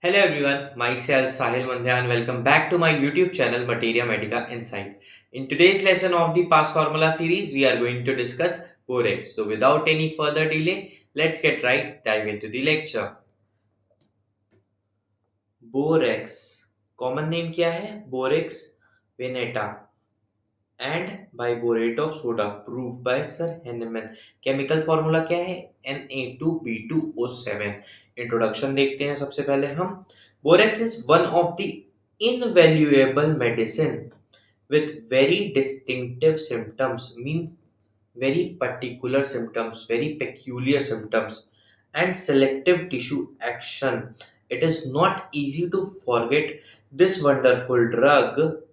Hello everyone, myself Sahil Mandhyan. Welcome back to my YouTube channel Materia Medica Insight. In today's lesson of the past formula series, we are going to discuss Borax. So without any further delay, let's get right dive into the lecture. Borax, common name क्या है? Borax veneta and biborate of soda proved by Sir Henneman. Chemical formula क्या है? Na2B2O7. Introduction देखते हैं सबसे पहले हम. Borax is one of the invaluable medicine with very distinctive symptoms, means very particular symptoms, very peculiar symptoms, and selective tissue action. It is not easy to forget this wonderful drug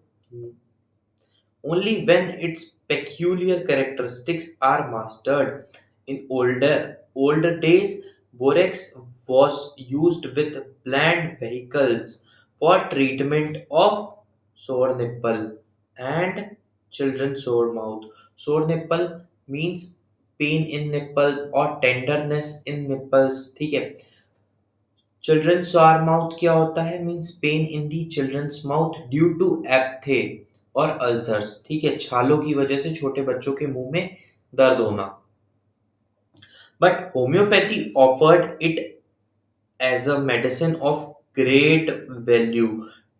only when its peculiar characteristics are mastered. In older days, borax was used with planned vehicles for treatment of sore nipple and children's sore mouth. Sore nipple means pain in nipple or tenderness in nipples. ठीक है. Children's सोर mouth क्या होता है? Means pain in the children's mouth due to aphthae और ulcers. ठीक है, छालों की वजह से छोटे बच्चों के मुंह में दर्द होना. But homeopathy offered it as a medicine of great value,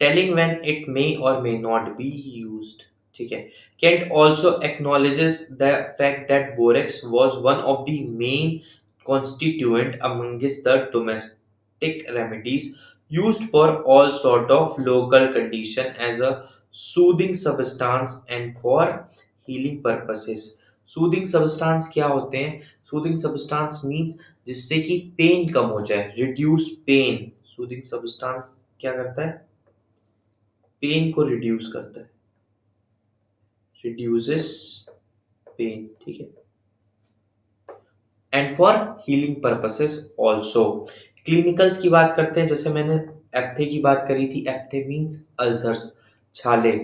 telling when it may और मे नॉट बी यूज्ड. ठीक है. Kent also acknowledges the fact that borax was one of the main constituent amongst the domestic remedies used for all sort of local condition as a soothing substance and for healing purposes. Soothing substance क्या होते हैं? Soothing substance means जिससे कि pen कम हो जाए, reduce pen. Soothing substance क्या करता है? पेन को रिड्यूस करता है, रिड्यूसेस पेन. ठीक है. And for healing purposes also. Clinicals की बात करते हैं. जैसे मैंने एप्थे की बात करी थी. एप्थे मीन्स अल्सर्स, छाले.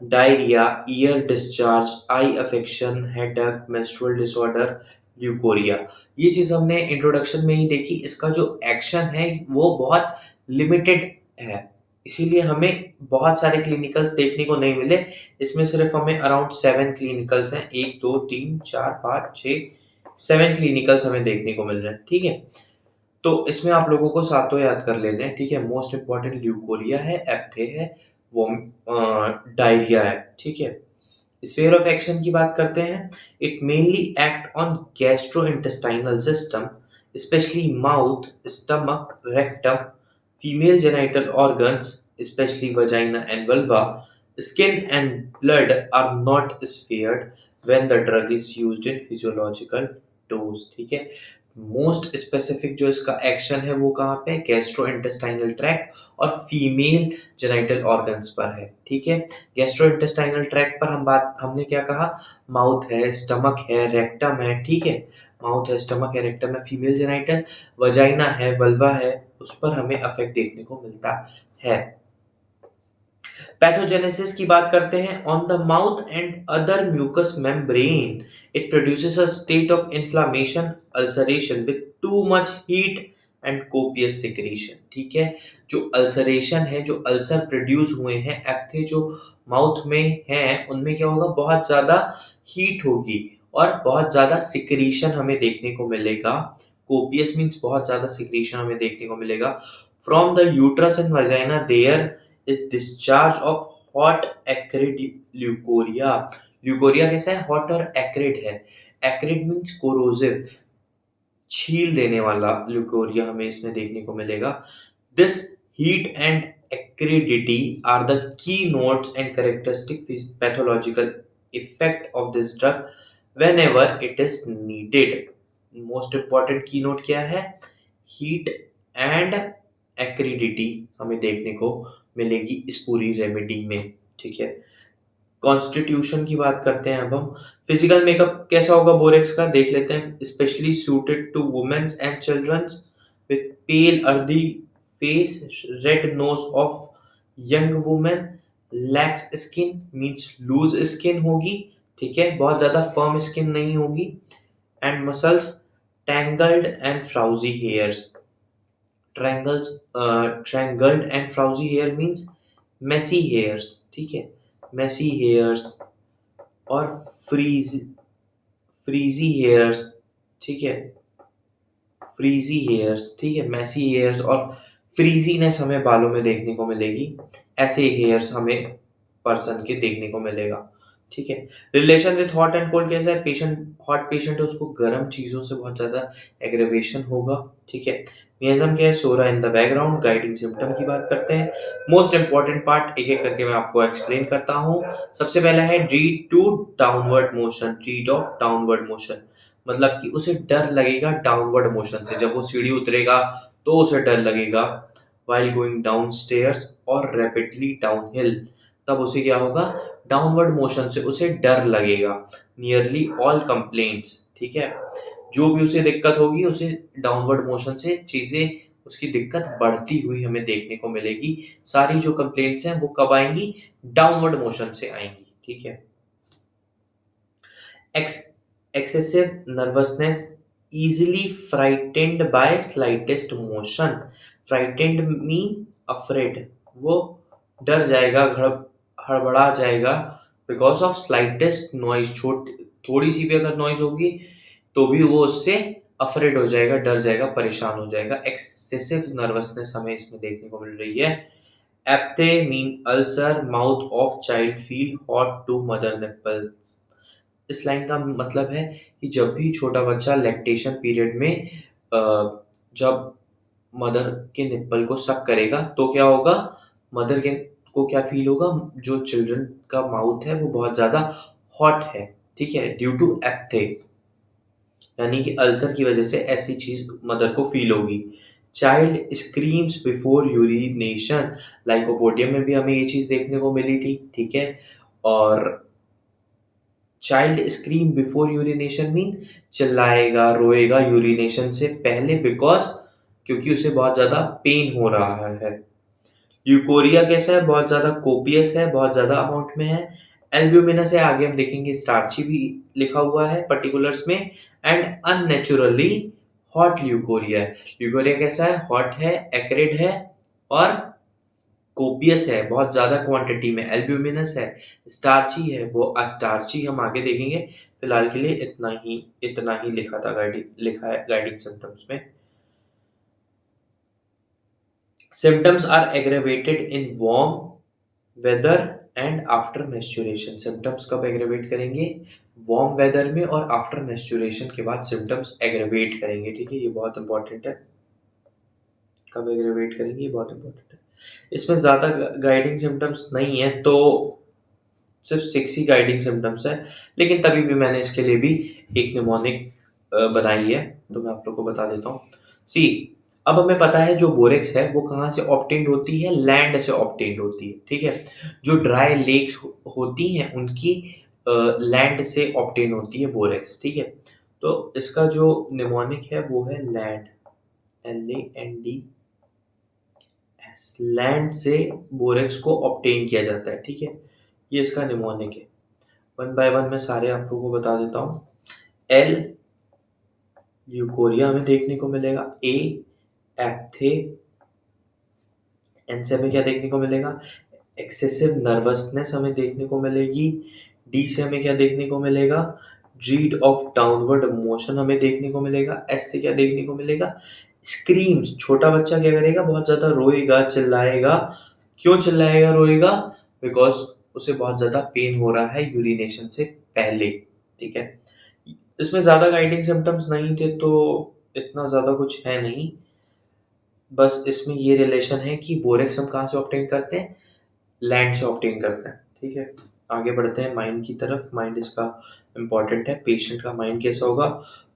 Diarrhoea, ear discharge, eye affection, headache, menstrual disorder, leucorrhoea. ये चीज हमने इंट्रोडक्शन में ही देखी. इसका जो एक्शन है वो बहुत लिमिटेड है, इसीलिए हमें बहुत सारे क्लिनिकल्स देखने को नहीं मिले. इसमें सिर्फ हमें अराउंड 7 क्लिनिकल्स हैं. 1 2 3 4 5 6 7 क्लिनिकल्स हमें देखने को मिल रहे हैं. ठीक है. तो इसमें आप लोगों को सातों याद कर लेने हैं. ठीक है. मोस्ट इंपॉर्टेंट ल्यूकोरिया है, एप्थे है, वो डायरिया है. ठीक है. स्फीयर ऑफ एक्शन की बात करते हैं. It mainly act on gastrointestinal system, specially mouth, stomach, rectum, female genital organs, specially vagina and vulva. Skin and blood are not spared when the drug is used in physiological dose. ठीक है. Most specific जो इसका action है वो कहाँ पे? Gastro intestinal tract और female genital organs पर है. ठीक है. गैस्ट्रो इंटेस्टाइनल ट्रैक्ट पर हमने क्या कहा? माउथ है, स्टमक है, रेक्टम है. ठीक है. माउथ है, स्टमक है, रेक्टम है, फीमेल जेनिटल, वजाइना है, वल्वा है, उस पर हमें अफेक्ट देखने को मिलता है. पैथोजेनेसिस की बात करते हैं. On the mouth and other mucous membrane it produces a state of inflammation, ulceration with too much heat and copious secretion. ठीक है. जो अल्सरेशन है, जो अल्सर प्रोड्यूस हुए हैं एप्थे जो माउथ में हैं, उनमें क्या होगा? बहुत ज्यादा हीट होगी और बहुत ज्यादा सिक्रीशन हमें देखने को मिलेगा. कोपियस मीन्स बहुत ज्यादा सिक्रीशन हमें देखने को मिलेगा. From the uterus and vagina there is discharge of hot acrid leucoria. Leucorrhoea कैसा है? हॉट और एक्रिड है. एक्रिड मीन्स कोरोसिव, छील देने वाला ल्यूकोरिया हमें इसमें देखने को मिलेगा. This heat and acridity are the keynotes and characteristic pathological effect of this drug whenever it is needed. Most important keynote क्या है? heat and acridity हमें देखने को मिलेगी इस पूरी रेमेडी में. ठीक है. कॉन्स्टिट्यूशन की बात करते हैं अब हम. फिजिकल मेकअप कैसा होगा बोरेक्स का देख लेते हैं. Specially suited to womens and childrens with pale earthy face, red nose of young women, lax skin means loose skin होगी. ठीक है. बहुत ज्यादा फर्म स्किन नहीं होगी. And muscles tangled and frowsy hairs. Triangles, triangled and frowsy hair means messy hairs, ठीक है, messy hairs. और फ्रीज फ्रीजी हेयर्स, ठीक है, फ्रीजी हेयर्स, ठीक है, मैसी हेयर्स और फ्रीजीनेस हमें बालों में देखने को मिलेगी। ऐसे हेयर्स हमें पर्सन के देखने को मिलेगा, ठीक है। Relation with hot and cold कैसा है? पेशेंट, हॉट पेशेंट है, उसको गर्म चीजों से बहुत ज्यादा एग्रेवेशन होगा, ठीक है। मियाज्म क्या है? Psora in the background. Guiding symptom की बात करते हैं। मोस्ट इंपॉर्टेंट पार्ट एक एक करके मैं आपको एक्सप्लेन करता हूँ। सबसे पहला है read to downward motion, read of downward motion, मतलब कि उसे डर लगेगा डाउनवर्ड मोशन से। जब वो सीढ़ी उतरेगा तो उसे डर लगेगा। वाइल गोइंग डाउन स्टेयर्स और रैपिडली डाउन हिल, तब उसे क्या होगा? डाउनवर्ड मोशन से उसे डर लगेगा। नियरली ऑल कंप्लेंट्स, ठीक है, जो भी उसे दिक्कत होगी उसे डाउनवर्ड मोशन से चीजें, उसकी दिक्कत बढ़ती हुई हमें देखने को मिलेगी। सारी जो कंप्लेंट्स हैं वो कब आएंगी? डाउनवर्ड मोशन से आएंगी, ठीक है। Excessive nervousness, easily frightened by slightest motion. Frightened mean afraid. वो डर जाएगा, हड़बड़ा जाएगा बिकॉज ऑफ स्लाइटेस्ट नॉइज। थोड़ी सी भी अगर नॉइज होगी तो भी वो उससे अफ्रेड हो जाएगा, डर जाएगा, परेशान हो जाएगा। एक्सेसिव नर्वसनेस हमें इसमें देखने को मिल रही है। Aphthae mean ulcer, mouth of child feel hot to mother nipples. इस लाइन का मतलब है कि जब भी छोटा बच्चा लैक्टेशन पीरियड में जब मदर के निप्पल को सक करेगा तो क्या होगा? मदर के को क्या फील होगा? जो चिल्ड्रन का माउथ है वो बहुत ज्यादा हॉट है, ठीक है, ड्यू टू एप्थे, यानी कि अल्सर की वजह से ऐसी चीज मदर को फील होगी। Child screams before urination, lycopodium में भी हमें ये चीज देखने को मिली थी, ठीक है। और child scream before urination mean चिल्लाएगा, रोएगा यूरिनेशन से पहले, बिकॉज क्योंकि उसे बहुत ज्यादा पेन हो रहा है। ल्यूकोरिया कैसा है? बहुत ज्यादा कोपियस है, बहुत ज्यादा अमाउंट में है। एल्ब्यूमिनस है, आगे हम देखेंगे स्टार्ची भी लिखा हुआ है पर्टिकुलर्स में। एंड अननेचुरली हॉट ल्यूकोरिया है। ल्यूकोरिया कैसा है? हॉट है, एक्रिड है और कोपियस है, बहुत ज्यादा क्वांटिटी में। एल्ब्यूमिनस है, स्टार्ची है, वो स्टार्ची हम आगे देखेंगे। फिलहाल के लिए इतना ही लिखा था, लिखा है गाइडिंग सिम्टम्स में। Symptoms are aggravated in warm weather and after menstruation. Symptoms कब एग्रेवेट करेंगे? वार्म वेदर में और आफ्टर मेंस्ट्रुएशन के बाद सिम्टम्स एग्रेवेट करेंगे, ठीक है, ये बहुत इंपॉर्टेंट है। कब एग्रेवेट करेंगे, ये बहुत इंपॉर्टेंट है। इसमें ज्यादा गाइडिंग सिम्टम्स नहीं है, तो सिर्फ 6 ही गाइडिंग सिम्टम्स है, लेकिन तभी भी मैंने इसके लिए भी एक निमोनिक बनाई है, तो मैं आप लोग को बता देता हूँ। सी, अब हमें पता है जो बोरेक्स है वो कहाँ से ऑब्टेन्ड होती है? लैंड से ऑब्टेन्ड होती है, ठीक है। जो ड्राई लेक्स होती हैं उनकी लैंड से ऑब्टेन होती है बोरेक्स, ठीक है। तो इसका जो निमोनिक है वो है लैंड, LAND, लैंड से बोरेक्स को ऑब्टेन किया जाता है, ठीक है। ये इसका निमोनिक है। वन बाय वन मैं सारे आप लोगों को बता देता हूँ। एल, ल्यूकोरिया हमें देखने को मिलेगा। ए, एप्थे। एन से हमें क्या देखने को मिलेगा? एक्सेसिव नर्वसनेस हमें देखने को मिलेगी। डी से हमें क्या देखने को मिलेगा? ड्रीड ऑफ डाउनवर्ड मोशन हमें देखने को मिलेगा। एस से क्या देखने को मिलेगा? स्क्रीम्स, छोटा बच्चा क्या करेगा? बहुत ज्यादा रोएगा, चिल्लाएगा। क्यों चिल्लाएगा, रोएगा? बिकॉज उसे बहुत ज्यादा पेन हो रहा है यूरिनेशन से पहले, ठीक है। इसमें ज्यादा गाइडिंग सिम्टम्स नहीं थे, तो इतना ज्यादा कुछ है नहीं। बस इसमें ये रिलेशन है कि बोरेक्स हम कहाँ से ऑब्टेन करते हैं? लैंड से ऑब्टेन करते हैं, ठीक है। आगे बढ़ते हैं माइंड की तरफ। माइंड इसका इंपॉर्टेंट है। पेशेंट का माइंड कैसा होगा?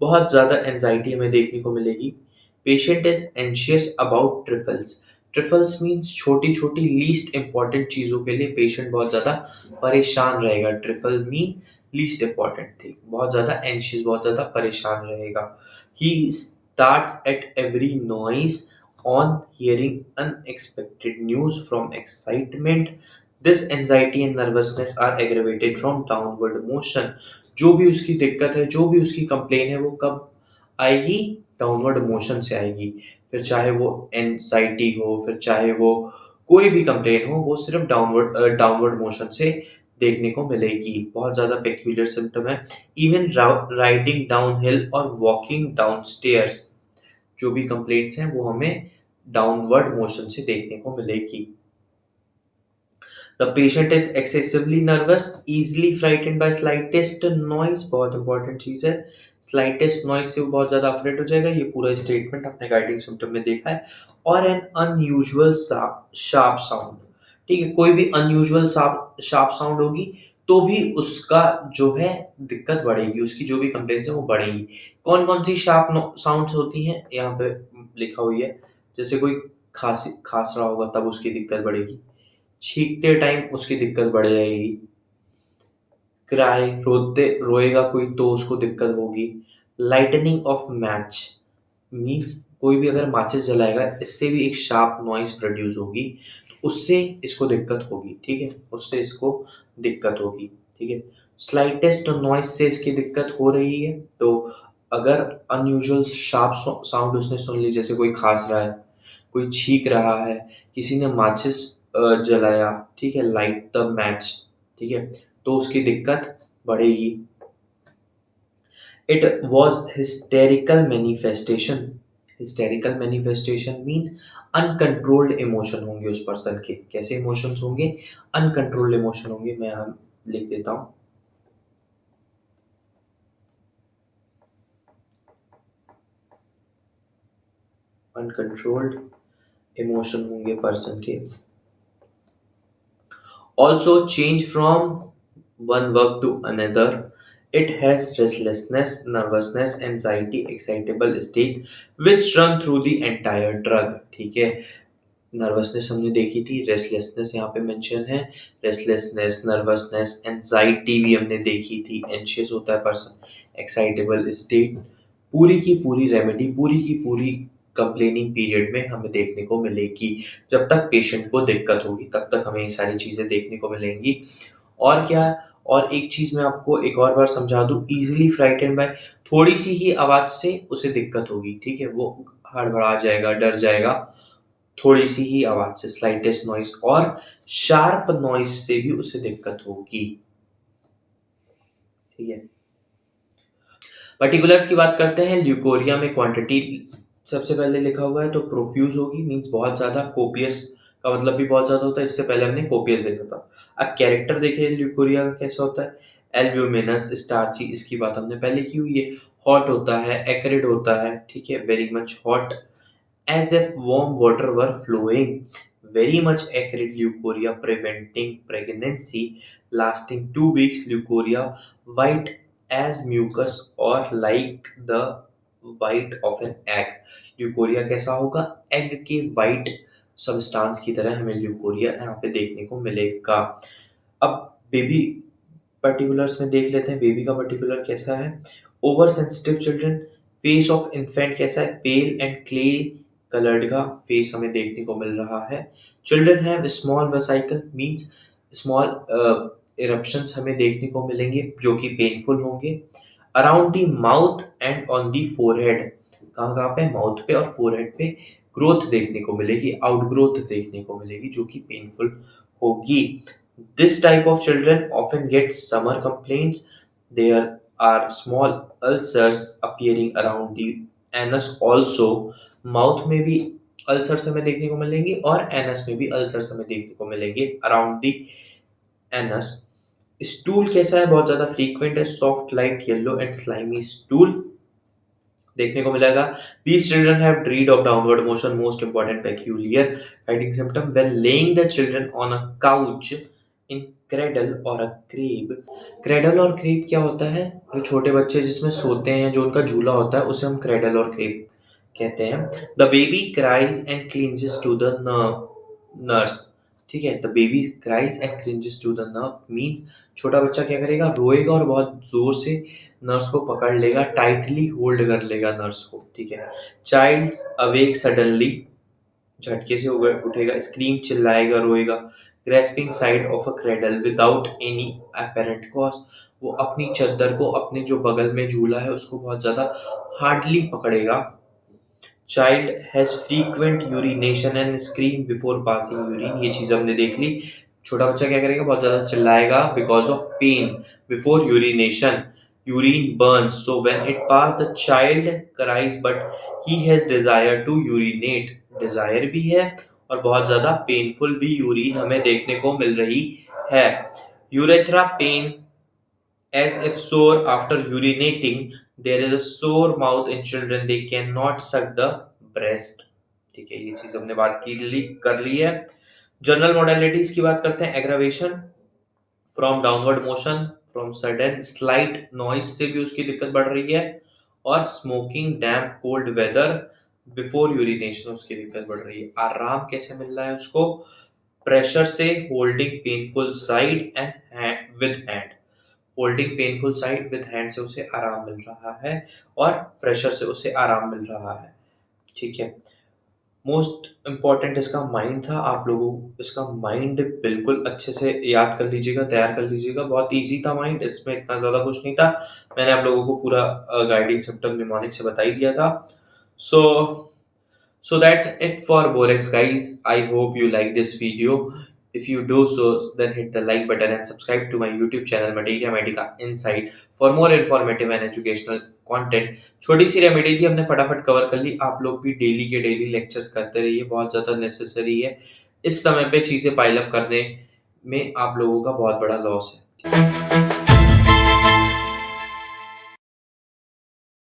बहुत ज्यादा एंजाइटी हमें देखने को मिलेगी। Patient is anxious about trifles. Trifles means छोटी छोटी लीस्ट इंपॉर्टेंट चीजों के लिए पेशेंट बहुत ज्यादा परेशान रहेगा। Trifle mean least important thing, बहुत ज्यादा एंशियस, बहुत ज्यादा परेशान रहेगा। He starts at every noise on hearing unexpected news from excitement. This anxiety and nervousness are aggravated from downward motion. जो भी उसकी दिक्कत है, जो भी उसकी कंप्लेन है, वो कब आएगी? डाउनवर्ड मोशन से आएगी। फिर चाहे वो एंजाइटी हो, फिर चाहे वो कोई भी कंप्लेन हो, वो सिर्फ डाउनवर्ड मोशन से देखने को मिलेगी। बहुत ज़्यादा पेक्यूलियर सिम्टम है। इवन राइडिंग डाउन हिल और वॉकिंग डाउन स्टेयर्स, जो भी कंप्लेंट्स हैं वो हमें डाउनवर्ड मोशन से देखने को मिलेगी। The patient is excessively nervous, easily frightened by slightest noise, बहुत इंपॉर्टेंट चीज है। slightest noise से वो बहुत ज्यादा अफ्रेड हो जाएगा, ये पूरा स्टेटमेंट अपने गाइडिंग सिम्टम में देखा है। और एन अनयूजुअल शार्प साउंड, ठीक है, कोई भी अनयूजुअल शार्प साउंड होगी तो भी उसका जो है दिक्कत बढ़ेगी, उसकी जो भी कंप्लेंट्स है वो बढ़ेगी। कौन कौन सी शार्प साउंड्स होती हैं यहाँ पे लिखा हुई है, जैसे कोई खांस रहा होगा तब उसकी दिक्कत बढ़ेगी, छींकते टाइम उसकी दिक्कत बढ़ जाएगी, क्राई रोएगा कोई तो उसको दिक्कत होगी, लाइटनिंग ऑफ मैच मीन्स कोई भी अगर माचिस जलाएगा इससे भी एक शार्प नॉइज प्रोड्यूस होगी, तो उससे इसको दिक्कत होगी, ठीक है, उससे इसको दिक्कत होगी, ठीक है। स्लाइटेस्ट नॉइज से इसकी दिक्कत हो रही है, तो अगर अनयूजुअल शार्प साउंड उसने सुन ली, जैसे कोई खांस रहा है, कोई छींक रहा है, किसी ने माचिस जलाया, ठीक है, लाइट द मैच, ठीक है, तो उसकी दिक्कत बढ़ेगी। It was hysterical manifestation mean uncontrolled emotion होंगे उस पर्सन के। कैसे इमोशंस होंगे? अनकंट्रोल्ड इमोशन होंगे। मैं यहाँ लिख देता हूँ, अनकंट्रोल्ड इमोशन होंगे पर्सन के। Also change from one work to another. It has restlessness, nervousness, anxiety, excitable state which run through the entire drug, ठीक है। नर्वसनेस हमने देखी थी, रेस्टलेसनेस यहाँ पे मेंशन है, रेस्टलेसनेस, नर्वसनेस, एंजाइटी भी हमने देखी थी, एंशियस होता है पर्सन, एक्साइटेबल स्टेट, पूरी की पूरी रेमेडी, पूरी की पूरी कंप्लेनिंग पीरियड में हमें देखने को मिलेगी। जब तक पेशेंट को दिक्कत होगी तब तक हमें ये सारी चीज़ें देखने को मिलेंगी। और क्या, और एक चीज़ मैं आपको एक और बार समझा दूँ, ईजिली फ्राइटेंड बाय, थोड़ी सी ही आवाज़ से उसे दिक्कत होगी, ठीक है, वो हड़बड़ा जाएगा, डर जाएगा, थोड़ी सी ही आवाज़ से, स्लाइटेस्ट नॉइज़ और शार्प नॉइज़ से भी उसे दिक्कत होगी, ठीक है। पर्टिकुलर्स की बात करते हैं। ल्यूकोरिया में क्वांटिटी सबसे पहले लिखा हुआ है, तो प्रोफ्यूज होगी मींस बहुत ज़्यादा, कोपियस का मतलब भी बहुत ज़्यादा होता है, इससे पहले हमने कोपियस देखा था। अब कैरेक्टर देखिए ल्यूकोरिया का कैसा होता है, एल्ब्यूमिनस, स्टार्ची, इसकी बात हमने पहले की हुई है। हॉट होता है, एक्रिड होता है, ठीक है, very much hot, as if warm water were flowing, very much acrid leukorrhea preventing pregnancy, lasting 2 weeks, leukorrhea white as mucus or like the white of an egg। Leucorrhoea कैसा होगा? Egg के white substance की तरह हमें leucorrhoea यहाँ पे देखने को मिलेगा। अब बेबी पर्टिकुलर्स में देख लेते हैं, बेबी का पर्टिकुलर कैसा है। Over sensitive children, face of infant कैसा है? पेल एंड क्ले कलर्ड का फेस हमें देखने को मिल रहा है। Children have small vesicle means small eruptions हमें देखने को मिलेंगे जो कि पेनफुल होंगे। Around the mouth and on the forehead, कहाँ कहाँ पे? माउथ पे और फोरहेड पे ग्रोथ देखने को मिलेगी, आउटग्रोथ देखने को मिलेगी जो कि पेनफुल होगी। This type of children often get summer complaints. There are small ulcers appearing around the anus also. Mouth में भी अल्सर्स हमें देखने को मिलेंगे और एनस में भी अल्सर्स हमें देखने को मिलेंगे अराउंड दी एनस। स्टूल कैसा है? बहुत ज्यादा फ्रीक्वेंट है, soft light yellow and slimy stool देखने को मिलेगा। These children have dread of downward motion, most important peculiar fighting symptom when laying the children on a couch in cradle or a crib। cradle और crib क्या होता है? जो छोटे बच्चे जिसमें सोते हैं, जो उनका झूला होता है, उसे हम cradle और crib कहते हैं। The baby cries and clinges to the nurse, ठीक है, the baby cries and cringes to the nerve means छोटा बच्चा क्या करेगा? रोएगा और बहुत जोर से नर्स को पकड़ लेगा, टाइटली होल्ड कर लेगा नर्स को, ठीक है। चाइल्ड अवेक सडनली, झटके से उठेगा, स्क्रीम, चिल्लाएगा, रोएगा, grasping side of a cradle without any apparent cause, वो अपनी चद्दर को, अपने जो बगल में झूला है उसको बहुत ज्यादा हार्डली पकड़ेगा, child has frequent urination and scream before passing urine, ये चीज हमने देख ली। छोटा बच्चा क्या करेगा, बहुत ज्यादा चिल्लाएगा because of pain before urination, urine burns, so when it pass the child cries but he has desire to urinate, desire भी है और बहुत ज्यादा पेनफुल भी यूरिन हमें देखने को मिल रही है। Urethra pain as if sore after urinating, there is a sore mouth in children, they cannot suck the breast। ठीक है, ये चीज हमने बात कर ली है। जनरल मोडालिटीज की बात करते हैं। Aggravation from downward motion, from sudden slight noise से भी उसकी दिक्कत बढ़ रही है, और स्मोकिंग डैम्प कोल्ड वेदर बिफोर यूरिनेशन उसकी दिक्कत बढ़ रही है। आराम कैसे मिल रहा है उसको, प्रेशर से, holding painful side and with hand, holding painful side with hand से उसे आराम मिल रहा है और प्रेशर से उसे आराम मिल रहा है। ठीक है, मोस्ट इंपॉर्टेंट इसका माइंड था। आप लोगों इसका माइंड बिल्कुल अच्छे से याद कर लीजिएगा, तैयार कर लीजिएगा। बहुत इजी था माइंड, इसमें इतना ज्यादा कुछ नहीं था। मैंने आप लोगों को पूरा गाइडिंग सिम्टम निमोनिक से बता ही दिया था। So that's it for Borex, guys. I hope you like this video. If you do so, then hit the like button and subscribe to my YouTube channel Materia Medica Insight for more informative and educational content। छोटी सी remedy थी, हमने फटाफट cover कर ली। आप लोग भी daily के daily lectures करते रहिए, बहुत ज़्यादा नेसेसरी है। इस समय पे चीज़ें पाइल अप करने में आप लोगों का बहुत बड़ा लॉस है।